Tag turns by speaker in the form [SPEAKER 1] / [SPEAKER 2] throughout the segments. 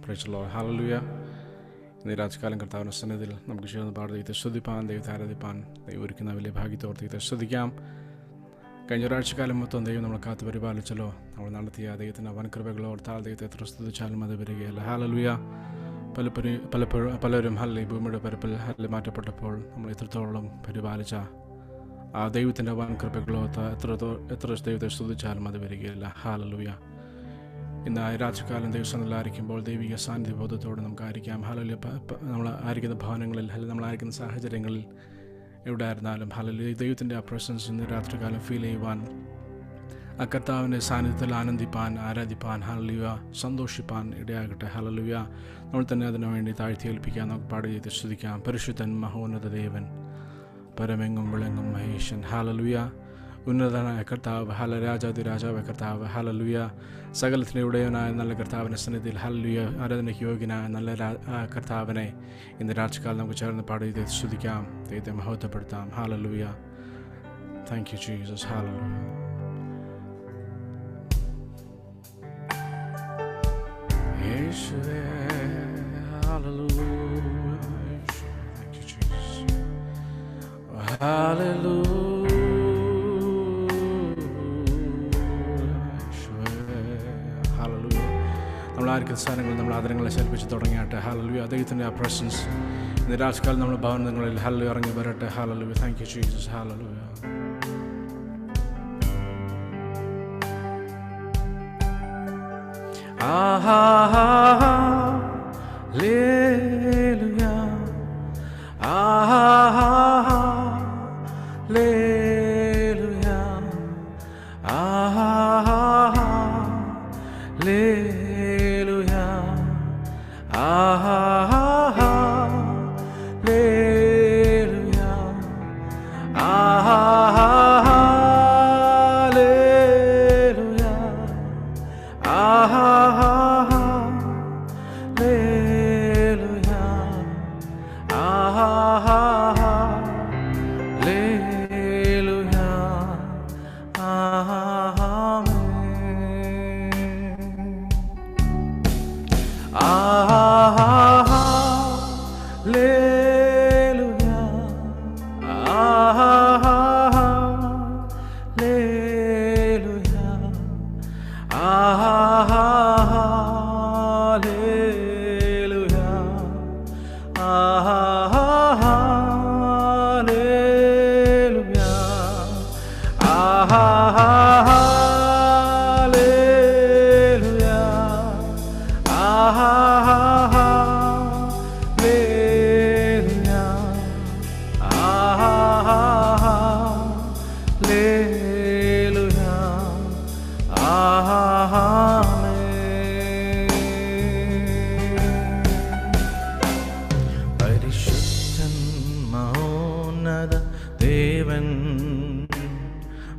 [SPEAKER 1] Price the Lord. Hallelujah. ഇന്ന് രാത്രികാലം കർത്താവിൻ്റെ സന്നിധിയിൽ നമുക്ക് ചേർന്ന് പാടി ദൈവത്തെ സ്തുതിപ്പാൻ, ദൈവത്തെ ആരാധിപ്പാൻ ദൈവം ഒരുക്കുന്ന വലിയ ഭാഗ്യത്തോർത്ത് ദൈവത്തെ സ്തുതിക്കാം. കഴിഞ്ഞ ഒരാഴ്ചക്കാലം മൊത്തം ദൈവം നമ്മളെ കാത്ത് പരിപാലിച്ചല്ലോ. നമ്മൾ നടത്തിയ ദൈവത്തിൻ്റെ വൻകൃപകളോ ഓർത്താൽ ദൈവത്തെ എത്ര സ്തുതിച്ചാലും അത് വരികയല്ല. ഹല്ലേലൂയ. പലരും ഹല്ലെ ഭൂമിയുടെ പരപ്പിൽ ഹല്ലെ മാറ്റപ്പെട്ടപ്പോൾ നമ്മൾ എത്രത്തോളം പരിപാലിച്ച ആ ദൈവത്തിൻ്റെ വൻകൃപകളോ എത്ര ദൈവത്തെ സ്തുതിച്ചാലും അത് വരികയില്ല. ഹല്ലേലൂയ. ഇന്ന് രാത്രികാലം ദൈവസന്നിധിയിലായിരിക്കുമ്പോൾ ദൈവിക സാന്നിധ്യബോധത്തോടെ നമുക്കായിരിക്കാം. ഹല്ലേലൂയ. നമ്മൾ ആയിരിക്കുന്ന ഭവനങ്ങളിൽ നമ്മളായിരിക്കുന്ന സാഹചര്യങ്ങളിൽ എവിടെ ആയിരുന്നാലും ഹല്ലേലൂയ ദൈവത്തിൻ്റെ ആ പ്രസൻസ് ഇന്ന് രാത്രികാലം ഫീൽ ചെയ്യുവാൻ, ആ കർത്താവിൻ്റെ സാന്നിധ്യത്തിൽ ആനന്ദിപ്പാൻ, ആരാധിപ്പാൻ, ഹല്ലേലൂയ സന്തോഷിപ്പാൻ ഇടയാകട്ടെ. ഹല്ലേലൂയ. നമ്മൾ തന്നെ അതിനു വേണ്ടി താഴ്ത്തിയേൽപ്പിക്കാൻ നമുക്ക് പാടി ചെയ്ത് സ്തുതിക്കാം. പരിശുദ്ധൻ മഹോന്നത ദേവൻ, പരമെങ്ങും വിളങ്ങും മഹേശൻ, ഹല്ലേലൂയ. ഉന്നതനായ കർത്താവ്, രാജാതി രാജാവ് കർത്താവ്, ഹല്ലേലൂയ. സകലത്തിൻ്റെ ഉടയവനായ നല്ല കർത്താവിൻ്റെ സന്നിധിയിൽ ഹല്ലേലൂയ ആരാധനയ്ക്ക് യോഗ്യനായ നല്ല കർത്താവിനെ ഇന്ന് രാത്രികാലം നമുക്ക് ചേർന്ന് പാടി ചെയ്ത് സ്തുതിക്കാം, ദൈവത്തെ മഹത്വപ്പെടുത്താം. ഹല്ലേലൂയ. Thank you Jesus. ഹല്ലേലൂയ. യേശുവേ ഹല്ലേലൂയ. Thank you Jesus. ഹല്ലേലൂയ. നമ്മളായിരിക്കുന്ന സ്ഥാനങ്ങളിൽ നമ്മൾ ആദരങ്ങളെ ശേൽപ്പിച്ച് തുടങ്ങിയാട്ടെ. ഹല്ലേലൂയ. ദൈവത്തിൻ്റെ ആ പ്രസൻസ് ഇന്ന് രാത്രികാലം നമ്മുടെ ഭവനങ്ങളിൽ ഹല്ലേലൂയ ഇറങ്ങി വരട്ടെ. ഹല്ലേലൂയ. Thank you Jesus. ഹല്ലേലൂയ. ഹല്ലേലൂയ.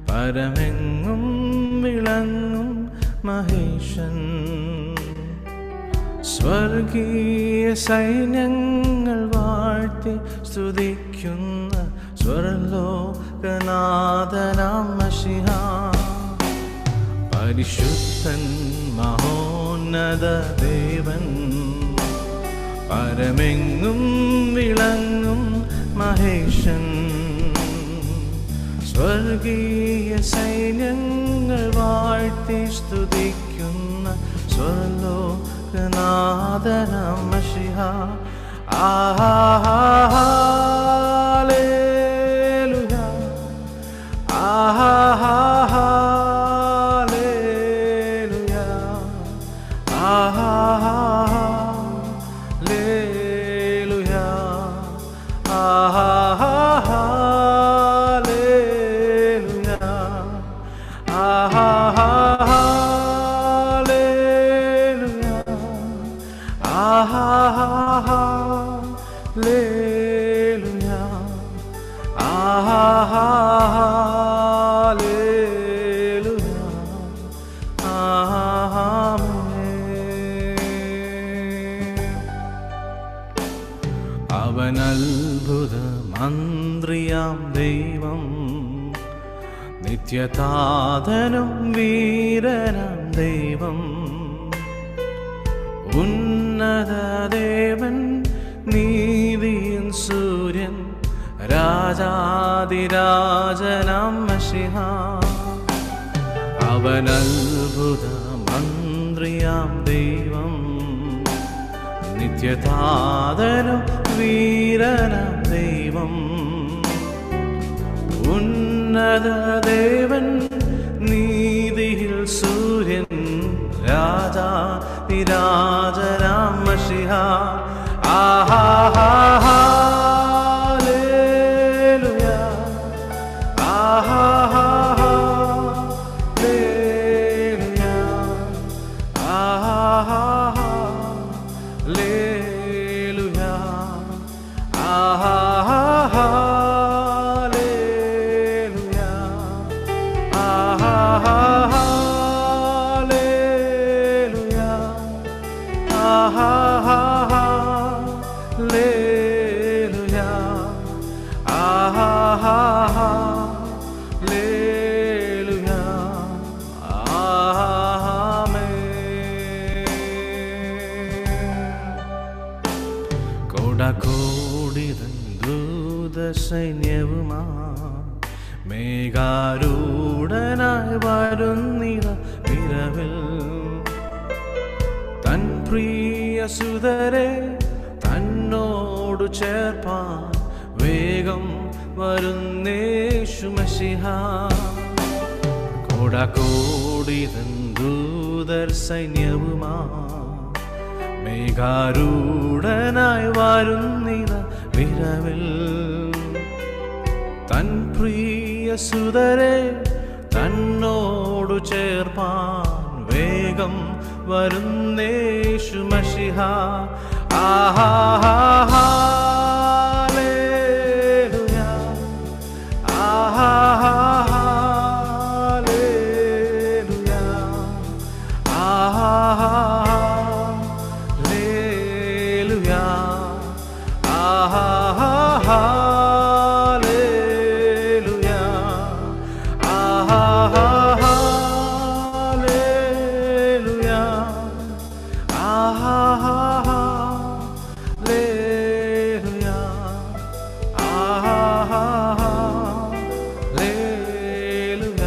[SPEAKER 1] പരമെങ്ങും വിളങ്ങും മഹേശൻ, സ്വർഗീയ സൈന്യങ്ങൾ വാഴ്ത്തി സ്തുതിക്കുന്ന സ്വർലോകനാഥനാം മശിഹാ. പരിശുദ്ധൻ മഹോന്നത ദേവൻ, പരമെങ്ങും വിളങ്ങും മഹേശൻ, സ്വർഗീയ സൈന്യങ്ങൾ വാഴ്ത്തി സ്തുതിക്കുന്ന സ്വർലോകനാഥനാം മശിഹാ. ഹല്ലേലൂയ. ഹല്ലേലൂയ. ഹല്ലേലൂയ. അവൻ അത്ഭുത മന്ത്രിയാം ദൈവം, നിത്യതാതനും വീരനാം ദൈവം, ഉന്നത
[SPEAKER 2] ഉന്നതദേവൻ നീതിയിൻ സൂര്യൻ രാജാതിരാജനാം മശിഹാ അവൻ അത്ഭുത മന്ത്രിയാം ദൈവം നിത്യതാതനും വീരനാം ദൈവം ഉന്നതദേവൻ നീതിയിൽ സൂര്യൻ രാജാതിരാജനാം മശിഹാ ഹല്ലേലൂയ ഹല്ലേലൂയ ഹല്ലേലൂയ സൈന്യവുമാ മേഘാരൂഢനായി വരുന്നിത വിരവിൽ തൻ പ്രിയ സുതരെ തന്നോടു ചേർപ്പാൻ വേഗം വരുന്നേശു മശിഹാ കോടാകോടിതൻ ദൂതർ സൈന്യവുമാ മേഘാരൂഢനായി വരുന്നിത വിരവിൽ തൻ പ്രിയ സുതരെ തന്നോടു ചേർപ്പാൻ വേഗം വരുന്നേശു മശിഹാ ഹല്ലേലൂയ ഹല്ലേലൂയ ഹല്ലേലൂയ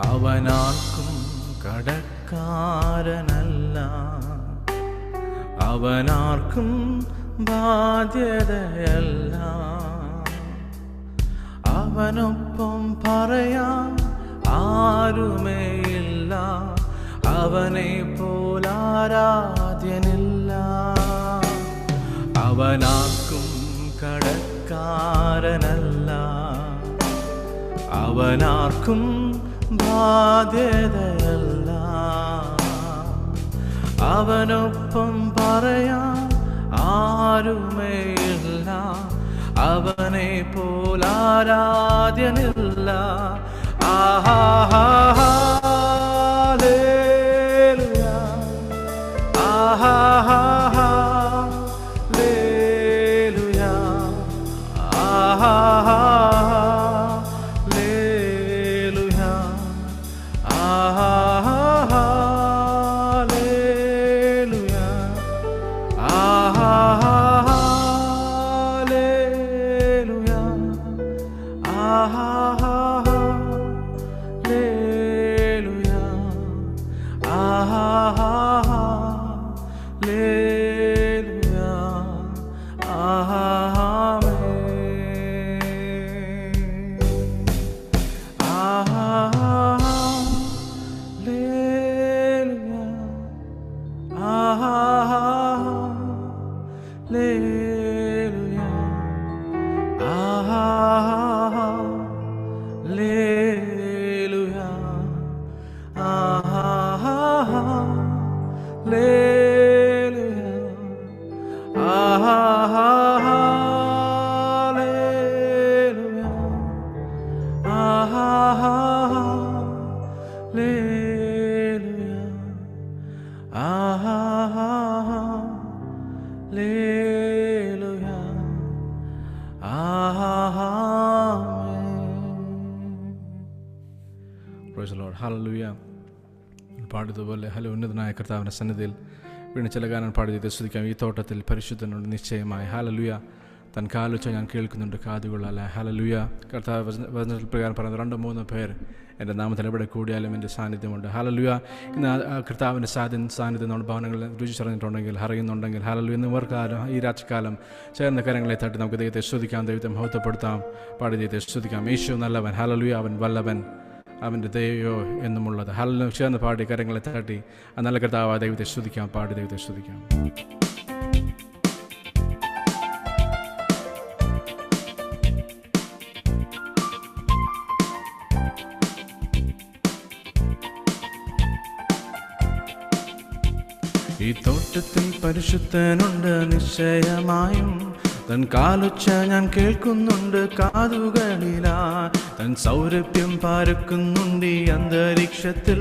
[SPEAKER 2] അവനാർക്കും കടക്കാരനല്ല അവനാർക്കും ബാധ്യതയല്ല അവനൊപ്പം പറയാൻ ആരുമേയില്ല അവനെ പോലാരാധ്യനില്ല അവനാർക്കും കടക്കാരനല്ല അവനാർക്കും ബാധ്യതയല്ല അവനൊപ്പം പറയാൻ ആരുമേയില്ല അവനെ പോലാരാധ്യനില്ല ഹല്ലേലൂയ ഹല്ലേലൂയ
[SPEAKER 1] പ്രൈസ് ദി ലോർഡ്. ഹല്ലേലൂയ. പാടിയതുപോലെ ഹലോ ഉന്നതനായ കർത്താവിൻ്റെ സന്നിധിയിൽ വീണ് ചില ഗാനം പാടി ദൈവത്തെ സ്തുതിക്കാം. ഈ തോട്ടത്തിൽ പരിശുദ്ധനുണ്ട് നിശ്ചയമായി. ഹല്ലേലൂയ. തൻ കാലുച്ച ഞാൻ കേൾക്കുന്നുണ്ട് കാതുകളല്ല. ഹല്ലേലൂയ. കർത്താവ് വചനത്തിൽ പ്രകാരം പറയുന്നത് 2-3 പേർ എൻ്റെ നാമത്തിൽ എവിടെ കൂടിയാലും എൻ്റെ സാന്നിധ്യമുണ്ട്. ഹല്ലേലൂയ. ഇന്ന് കർത്താവിൻ്റെ സാന്നിധ്യം നമ്മുടെ ഭവനങ്ങളിൽ രുചിച്ചറിഞ്ഞിട്ടുണ്ടെങ്കിൽ അറിയുന്നുണ്ടെങ്കിൽ ഹല്ലേലൂയ. ഇന്ന് ഇവർക്കാലം ഈ രാത്രികാലം ചേർന്ന കരങ്ങളെ തട്ടി നമുക്ക് ദൈവത്തെ സ്തുതിക്കാം, ദൈവത്തെ മഹത്വപ്പെടുത്താം, പാടി ദൈവത്തെ സ്തുതിക്കാം. യേശു നല്ലവൻ. ഹല്ലേലൂയ. അവൻ വല്ലവൻ, അവൻ്റെ ദയോ എന്നുമുള്ളത്. ഹല്ലേലൂയ. ചേർന്ന് പാടി കരങ്ങളെ തട്ടി ആ നല്ല കർത്താവ് ദൈവത്തെ സ്തുതിക്കാം, പാടി ദൈവത്തെ സ്തുതിക്കാം. ഈ തോട്ടത്തിൽ പരിശുദ്ധനുണ്ട് നിശ്ചയമായും, തൻ കാലുച്ച ഞാൻ കേൾക്കുന്നുണ്ട് കാതുകളിലാ, തൻ സൗരഭ്യം പാരക്കുന്നുണ്ട് ഈ അന്തരീക്ഷത്തിൽ,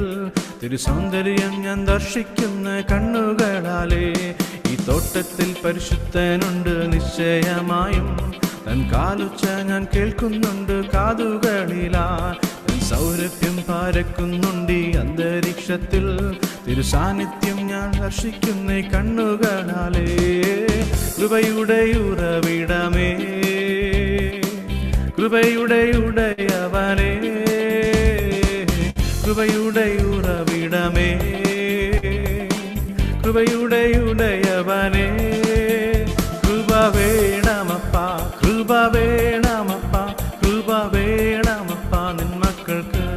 [SPEAKER 1] തിരുസൗന്ദര്യം ഞാൻ ദർശിക്കുന്ന കണ്ണുകളാലേ. ഈ തോട്ടത്തിൽ പരിശുദ്ധനുണ്ട് നിശ്ചയമായും, തൻ കാലുച്ച ഞാൻ കേൾക്കുന്നുണ്ട് കാതുകളിലാ, തൻ സൗരഭ്യം പാരക്കുന്നുണ്ട് ഈ അന്തരീക്ഷത്തിൽ, തിരുസാന്നിധ്യം ഞാൻ ദർശിക്കുന്ന കണ്ണുകളാലേ. കൃപയുടെ ഉറവിടമേ, കൃപയുടെ ഉടയവനേ, കൃപയുടെ ഉറവിടമേ, കൃപയുടെ ഉടയവനേ. കൃപ വേണമപ്പ, കൃപ വേണമപ്പ, കൃപ വേണമപ്പ നിൻ മക്കൾക്ക്.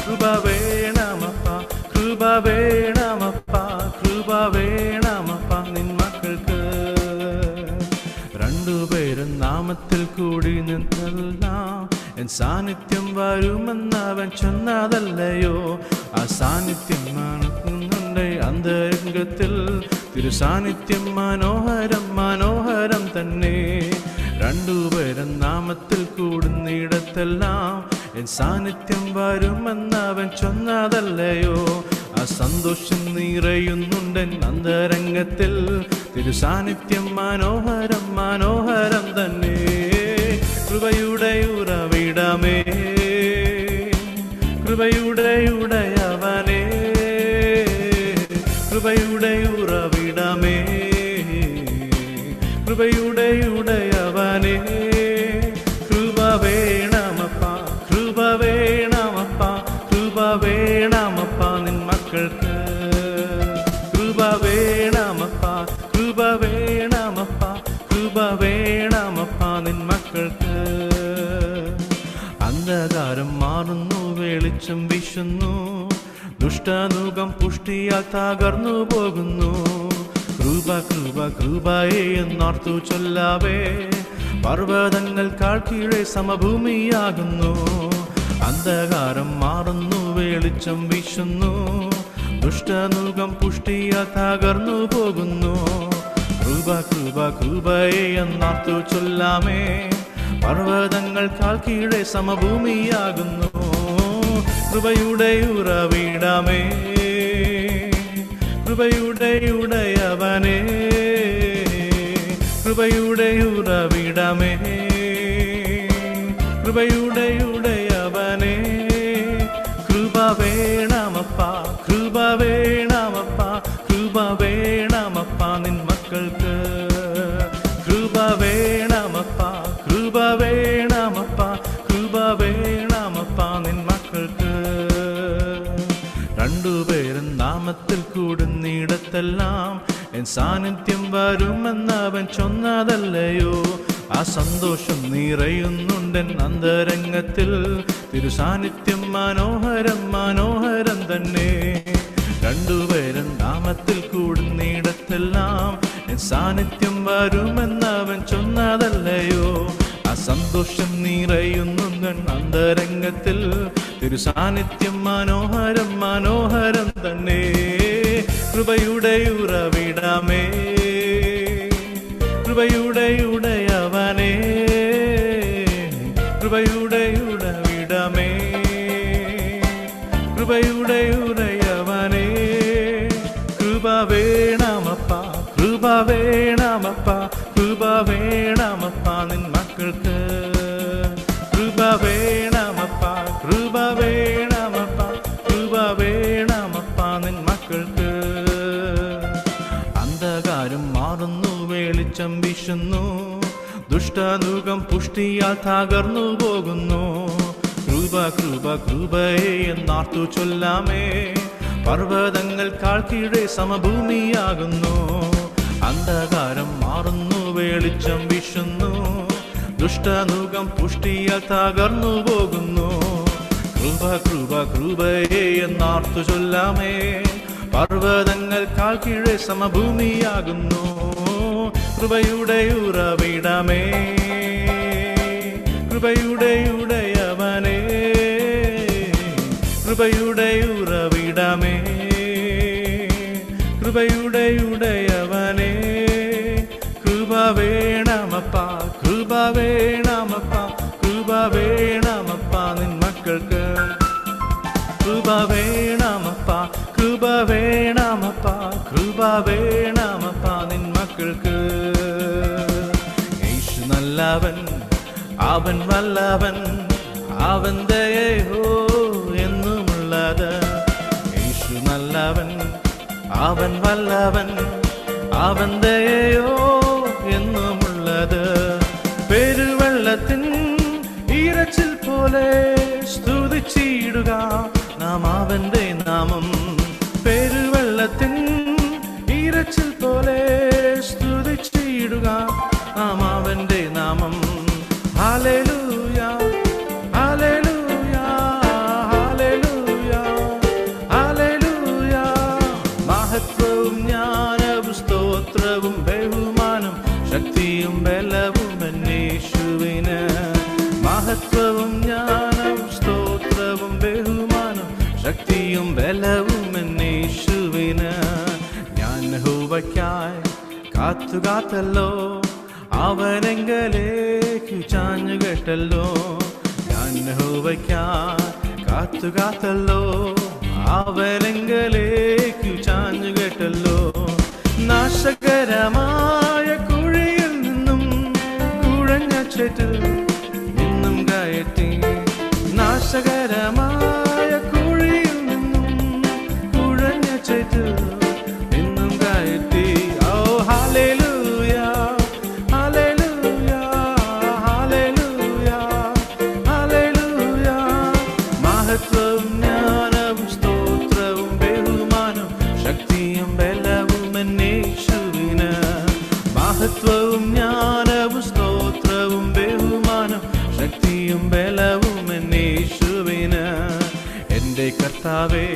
[SPEAKER 1] കൃപ വേണമപ്പ, കൃപ വേണമപ്പ, കൃപ വേണമപ്പ നിൻ മക്കൾക്ക്. 2 പേരും നാമത്തിൽ കൂടി നിന്നെല്ലാം എൻ സാന്നിധ്യം വരുമെന്നവൻ ചൊന്നതല്ലയോ. ആ സാന്നിധ്യം മണക്കുന്നുണ്ട് അന്തരംഗത്തിൽ, തിരുസാന്നിധ്യം മനോഹരം മനോഹരം തന്നെ. 2 പേരും നാമത്തിൽ കൂടുന്നിടത്തെല്ലാം എൻ സാന്നിധ്യം വരുമെന്നവൻ ചൊന്നതല്ലയോ. ആ സന്തോഷം നിറയുന്നുണ്ടൻ അന്തരംഗത്തിൽ, തിരുസാന്നിധ്യം മനോഹരം മനോഹരം തന്നെ. കൃപയുടെ ഉറവിടമേ, കൃപയുടെ ഉടയവനേ, കൃപയുടെ ഉറവിടമേ, കൃപയുടെ ഉടയവനേ. കൃപ വേണമപ്പ, കൃപ വേണമപ്പ, കൃപ വേണമപ്പ നിൻ മക്കൾക്ക്. കൃപ വേണമപ്പ, കൃപ വേണമപ്പ, കൃപ വേണമപ്പ നിൻ മക്കൾക്ക്. അന്ധകാരം മാറുന്നു, വെളിച്ചം വീശുന്നു, ദുഷ്ടനുകം പുഷ്ടിയാൽ തകർന്നു പോകുന്നു. കൃപ കൃപ കൃപയെ എന്നോർത്തു ചൊല്ലാവേ, പർവ്വതങ്ങൾക്കാൾ കീഴെ സമഭൂമിയാകുന്നു. അന്ധകാരം മാറുന്നു, വെളിച്ചം വീശുന്നു, ദുഷ്ടനുകം പുഷ്ടിയാൽ തകർന്നു പോകുന്നു. കൃപ കൃപ കൃപയെ എന്നോർത്തു ചൊല്ലാമേ, പർവ്വതങ്ങൾക്കാൾ കീഴെ സമഭൂമിയാകുന്നു. കൃപയുടെ ഉറവിടമേ, കൃപയുടെ ഉടയവനേ, കൃപയുടെ ഉറവിടമേ, കൃപയുടെ ഉടയവനേ. കൃപ വേണമപ്പ, കൃപ വേണമപ്പ, കൃപ വേണമപ്പ നിൻ മക്കൾക്ക്. കൃപ വേണമപ്പ, കൃപ വേണമപ്പ, കൃപ വേണമപ്പ നിൻ മക്കൾക്ക്. 2 പേരും നാമത്തിൽ കൂടുന്നിടത്തെല്ലാം എൻ സാന്നിധ്യം വരുമെന്നവൻ ചൊന്നതല്ലയോ. ആ സന്തോഷം നിറയുന്നുണ്ടൻ അന്തരംഗത്തിൽ, തിരുസാന്നിധ്യം മനോഹരം മനോഹരം തന്നെ. 2 പേരും നാമത്തിൽ കൂടുന്നിടത്തെല്ലാം എൻ സാന്നിധ്യം വരുമെന്നവൻ ചൊന്നതല്ലയോ. ആ സന്തോഷം നിറയുന്നുണ്ടൻ അന്തരംഗത്തിൽ, തിരുസാന്നിധ്യം മനോഹരം മനോഹരം തന്നെ. കൃപയുടെ ഉറവിടമേ, കൃപയുടെ ഉടയവനേ, കൃപയുടെ ഉറവിടമേ, കൃപയുടെ ഉടയവനേ. കൃപ വേണമപ്പ, കൃപ വേണമപ്പ, കൃപ വേണമപ്പ നിൻ മക്കൾക്ക്. കൃപ വേണമപ്പ, കൃപ വേണ
[SPEAKER 2] വീശുന്നു, ദുഷ്ടനുകം പുഷ്ടിയാൽ തകർന്നു പോകുന്നു. കൃപ കൃപ കൃപയെ എന്നാർത്തു ചൊല്ലാമേ, പർവ്വതങ്ങൾക്കാൾ കീഴെ സമഭൂമിയാകുന്നു. അന്ധകാരം മാറുന്നു, വെളിച്ചം വീശുന്നു, ദുഷ്ടനുകം പുഷ്ടിയാൽ തകർന്നു പോകുന്നു. കൃപ കൃപ കൃപയെ എന്നാർത്തു ചൊല്ലാമേ, പർവ്വതങ്ങൾക്കാൾ കീഴെ സമഭൂമിയാകുന്നു. കൃപയുടെ ഉറവിടമേ, കൃപയുടെ ഉടയവനേ, കൃപയുടെ ഉറവിടമേ, കൃപയുടെ ഉടയവനേ. കൃപ വേണമപ്പ, കൃപ വേണമപ്പ, കൃപ വേണമപ്പ നിൻ മക്കൾക്ക്. കൃപ വേണമപ്പ, കൃപ വേണമപ്പ, കൃപ വേണമപ്പ നിൻ മക്കൾക്ക്. യേശു നല്ലവൻ, അവൻ വല്ലവൻ, അവൻ ദയയോ എന്നുമുള്ളത്. യേശു നല്ലവൻ, അവൻ വല്ലവൻ, അവൻ ദയയോ എന്നുമുള്ളത്. പെരുവെള്ളത്തിൻ ഇരച്ചിൽ പോലെ സ്തുതിച്ചിടുക നാം അവന്റെ നാമം. പെരുവെള്ളത്തിൻ ഇരച്ചിൽ പോലെ സ്തുതിച്ചിടുക നാം അവന്റെ നാമം. Hallelujah hallelujah hallelujah hallelujah. മഹത്വവും ജ്ഞാനവും സ്തോത്രവും ബഹുമാനം ശക്തിയും ബലവും യേശുവിന്. മഹത്വവും ജ്ഞാനവും സ്തോത്രവും ബഹുമാനം ശക്തിയും ബലവും യേശുവിന്. ഞാൻ യഹോവയ്ക്കായി കാത്തുകാത്തല്ലോ, അവനെങ്കലേക്കു ചാഞ്ഞു കേട്ടല്ലോ. ഞാൻ യഹോവയ്ക്കായി കാത്തുകാത്തല്ലോ, അവനെങ്കലേക്കു ചാഞ്ഞു കേട്ടല്ലോ. നാശകരമായ കുഴിയിൽ നിന്നും കുഴഞ്ഞ ചേറ്റിൽ നിന്നും കയറ്റി. നാശകരമായ കുഴിയിൽ നിന്നും കുഴഞ്ഞ ചേറ്റിൽ നിന്നും കയറ്റി. ഓ ഹല്ലേലൂയ ഹല്ലേലൂയ ഹല്ലേലൂയ ഹല്ലേലൂയ. മഹത്വവും ജ്ഞാനവും സ്തോത്രവും ബഹുമാനം ശക്തിയും ബലവും യേശുവിന്. മഹത്വവും ജ്ഞാനവും സ്തോത്രവും ബഹുമാനം ശക്തിയും ബലവും യേശുവിന്. എൻ്റെ കർത്താവേ,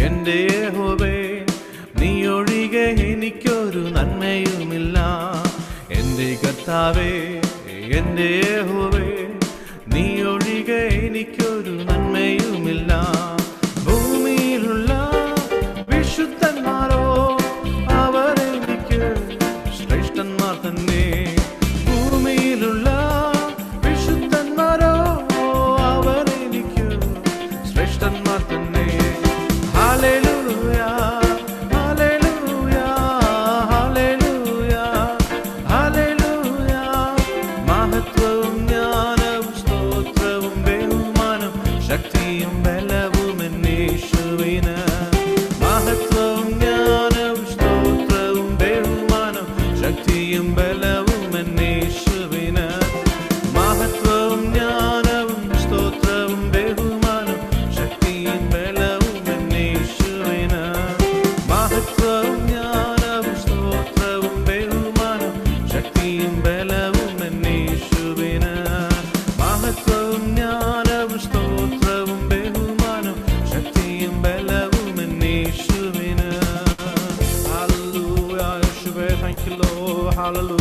[SPEAKER 2] എൻ്റെ യഹോവേ, നീ ഒഴികെ എനിക്കൊരു നന്മയുമില്ല. എൻ്റെ കർത്താവേ, എൻ്റെ യഹോവേ, നീ ഒഴികെ എനിക്കൊരു നന്മയുമില്ല. ഭൂമിയിലുള്ള വിശുദ്ധന്മാരോ അവരെനിക്ക് ശ്രേഷ്ഠന്മാർ തന്നെ. ഭൂമിയിലുള്ള വിശുദ്ധന്മാരോ അവരെനിക്ക് ശ്രേഷ്ഠന്മാർ തന്നെ. Hallelujah hallelujah hallelujah hallelujah. മഹത്വവും ജ്ഞാനവും സ്തോത്രവും ബഹുമാനം ശക്തിയും ബലവും യേശുവിന്. മഹത്വവും ജ്ഞാനവും സ്തോത്രവും ബഹുമാനം ശക്തിയും ബലവും യേശുവിന്. മഹത്വവും ജ്ഞാനവും സ്തോത്രവും ബഹുമാനം ശക്തിയും ബലവും യേശുവിന്. മഹത്വവും ജ്ഞാനവും സ്തോത്രവും ബഹുമാനം ശക്തിയും ബലവും യേശുവിന്. മഹത്വവും ജ്ഞാനവും സ്തോത്രവും ബഹുമാനം ശക്തിയും ബലവും യേശുവിന്. ഹല്ലേലൂയ യേശുവേ, thank you Lord, hallelujah.